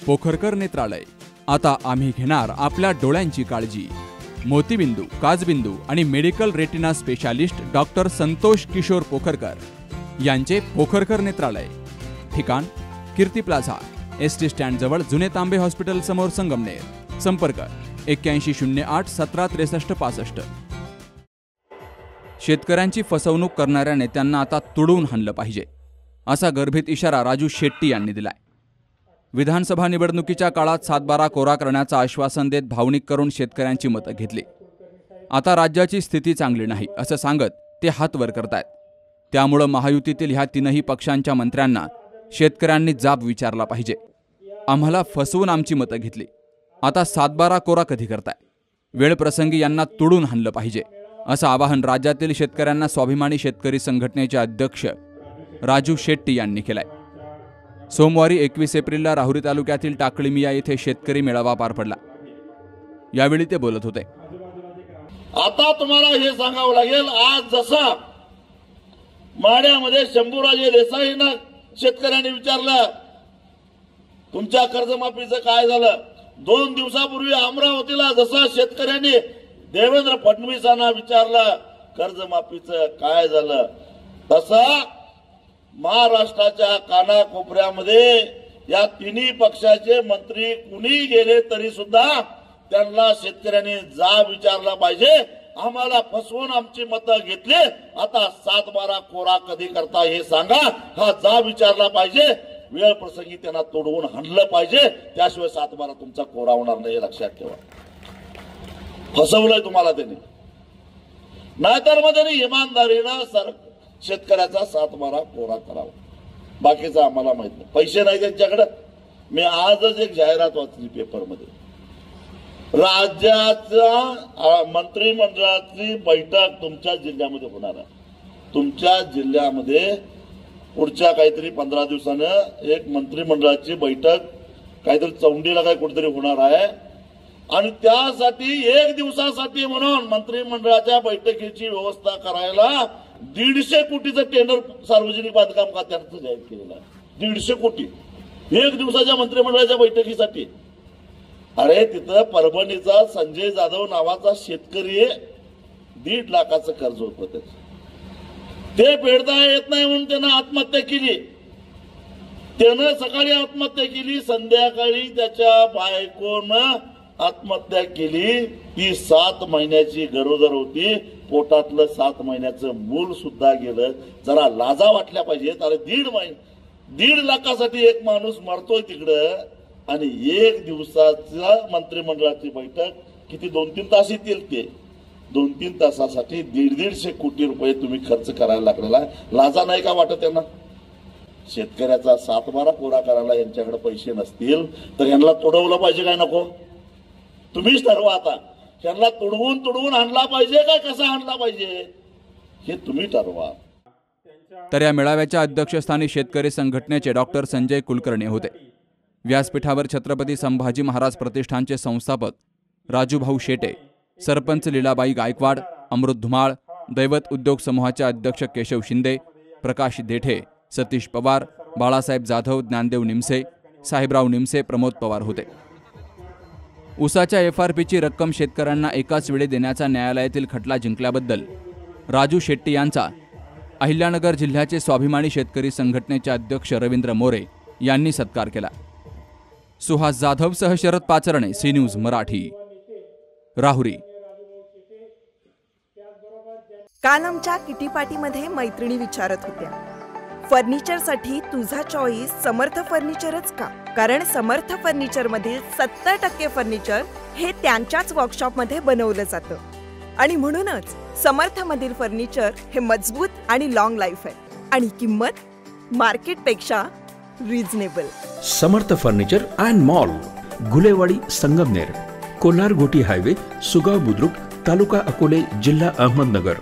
पोखरकर नेत्रालय। आता आम्ही घेणार आपल्या डोळ्यांची काळजी। मोतीबिंदू, काचबिंदू आणि medical retina specialist doctor Santosh Kishor Pokharkar यांचे पोखरकर नेत्रालय। ठिकाण कीर्ती प्लाझा, एसटी स्टँड जवळ, जुने तांबे हॉस्पिटल समोर, संगमनेर। संपर्क 8108 1763 65। शेतकऱ्यांची फसवणूक करणाऱ्या नेत्यांना आता तुडवून हाणलं पाहिजे, असा गर्भित इशारा राजू शेट्टी यांनी दिलाय। विधानसभा निवडणुकीच्या काळात 7/12 कोरा करण्याचं आश्वासन देत भावनिक करून शेतकऱ्यांची मतं घेतली। आता राज्याची स्थिती चांगली नाही असं सांगत ते हात वर करतायत। त्यामुळे महायुतीतील ह्या तीनही पक्षांच्या मंत्र्यांना शेतकऱ्यांनी जाब विचारला पाहिजे। आम्हाला फसवून आमची मतं घेतली, आता 7/12 कोरा कधी करताय? वेळ प्रसंगी यांना तुडून हाणलं पाहिजे, असं आवाहन राज्यातील शेतकऱ्यांना स्वाभिमानी शेतकरी संघटनेचे अध्यक्ष राजू शेट्टी यांनी केलंय। सोमवारी 21 एप्रिलला राहुरी तालुक्यातील टाकळीमिया येथे शेतकरी मेळावा पार पडला। यावेळी ते बोलत होते। आता तुम्हाला हे सांगावं लागेल, आज जसा माड्यामध्ये शंभूराजे देसाईंना शेतकऱ्यांनी विचारलं तुमच्या कर्जमाफीचं काय झालं, 2 दिवसापूर्वी अमरावतीला जसा शेतकऱ्यांनी देवेंद्र फडणवीसांना विचारलं कर्जमाफीचं काय झालं, तसा महाराष्ट्राच्या कानाकोपऱ्यामध्ये या तिन्ही पक्षाचे मंत्री कुणी गेले तरी सुद्धा त्यांना शेतकऱ्यांनी जाब विचारला पाहिजे। आम्हाला फसवून आमची मतं घेतली, आता 7/12 कोरा कधी करता हे सांगा, हा जाब विचारला पाहिजे। वेळ प्रसंगी त्यांना तोडवून हाणलं पाहिजे, त्याशिवाय 7/12 तुमचा कोरा होणार नाही, लक्षात ठेवा। फसवलंय तुम्हाला त्यांनी, नाहीतर मग त्यांनी इमानदारीनं शेतकऱ्याचा 7/12 कोरा करावा। बाकीचा आम्हाला माहित नाही, पैसे नाही त्यांच्याकडे। मी आजच एक जाहिरात वाचली पेपरमध्ये, राज्याच्या मंत्रिमंडळाची बैठक तुमच्या जिल्ह्यामध्ये होणार आहे। तुमच्या जिल्ह्यामध्ये पुढच्या काहीतरी 15 दिवसानं एक मंत्रिमंडळाची बैठक काहीतरी चौंडीला काय कुठेतरी होणार आहे, आणि त्यासाठी 1 दिवसासाठी म्हणून मंत्रिमंडळाच्या बैठकीची व्यवस्था करायला 150 कोटीचं टेंडर सार्वजनिक बांधकाम खात्यानं जाहीर केलेलं आहे। 150 कोटी 1 दिवसाच्या मंत्रिमंडळाच्या बैठकीसाठी। अरे तिथं परभणीचा संजय जाधव नावाचा शेतकरी 1.5 लाखाचं कर्ज होतं त्याचं, ते फेडता येत नाही म्हणून त्यानं आत्महत्या केली। त्यानं सकाळी आत्महत्या केली, संध्याकाळी त्याच्या बायकोनं आत्महत्या केली। ती 7 महिन्याची गरोदर होती, पोटातलं 7 महिन्याचं मूल सुद्धा गेलं। जरा लाजा वाटल्या पाहिजेत। अरे 1.5 लाखासाठी एक माणूस मरतोय तिकडं, आणि 1 दिवसाचा मंत्रिमंडळाची बैठक किती 2-3 तास येतील, ते 2-3 तासासाठी 150 कोटी रुपये तुम्ही खर्च करायला लागलेला आहे। लाजा नाही का वाटत त्यांना? शेतकऱ्याचा 7/12 कोरा करायला यांच्याकडे पैसे नसतील तर यांना तोडवलं पाहिजे काय नको? तुम्हीच ठरवा आता, यांना तुडवून आणला पाहिजे का कसा आणला पाहिजे हे तुम्ही ठरवा। तर या मेळाव्याच्या अध्यक्षस्थानी शेतकरी संघटनेचे डॉक्टर संजय कुलकर्णी होते। व्यासपीठावर छत्रपती संभाजी महाराज प्रतिष्ठानचे संस्थापक राजूभाऊ शेटे, सरपंच लीलाबाई गायकवाड, अमृत धुमाळ, दैवत उद्योग समूहाचे अध्यक्ष केशव शिंदे, प्रकाश देठे, सतीश पवार, बाळासाहेब जाधव, ज्ञानदेव निमसे, साहेबराव निमसे, प्रमोद पवार होते। ऊसाच्या FRPची रक्कम शेतकऱ्यांना एकाच वेळी देण्याचा न्यायालयातील खटला जिंकल्याबद्दल राजू शेट्टी यांचा अहिल्यानगर जिल्ह्याचे स्वाभिमानी शेतकरी संघटनेचे अध्यक्ष रवींद्र मोरे यांनी सत्कार केला। सुहास जाधवसह शरद पाचरणे, सी न्यूज मराठी, राहुरी। काल आमच्या किटी पार्टीमध्ये मैत्रिणी विचारत होत्या, फर्निचरसाठी तुझा चॉईस समर्थ फर्निचरच का? कारण समर्थ फर्निचर मधील 70% फर्निचर हे त्यांच्याच वर्कशॉपमध्ये बनवलं जातं, आणि म्हणूनच समर्थ मधील फर्निचर हे मजबूत आणि लॉंग लाईफ आहे, आणि किंमत मार्केटपेक्षा reasonable. Samarth furniture and mall, Gulewadi, Sangamner, Kolar गोटी हायवे, सुगाव बुद्रुक, तालुका अकोले, जिल्हा अहमदनगर।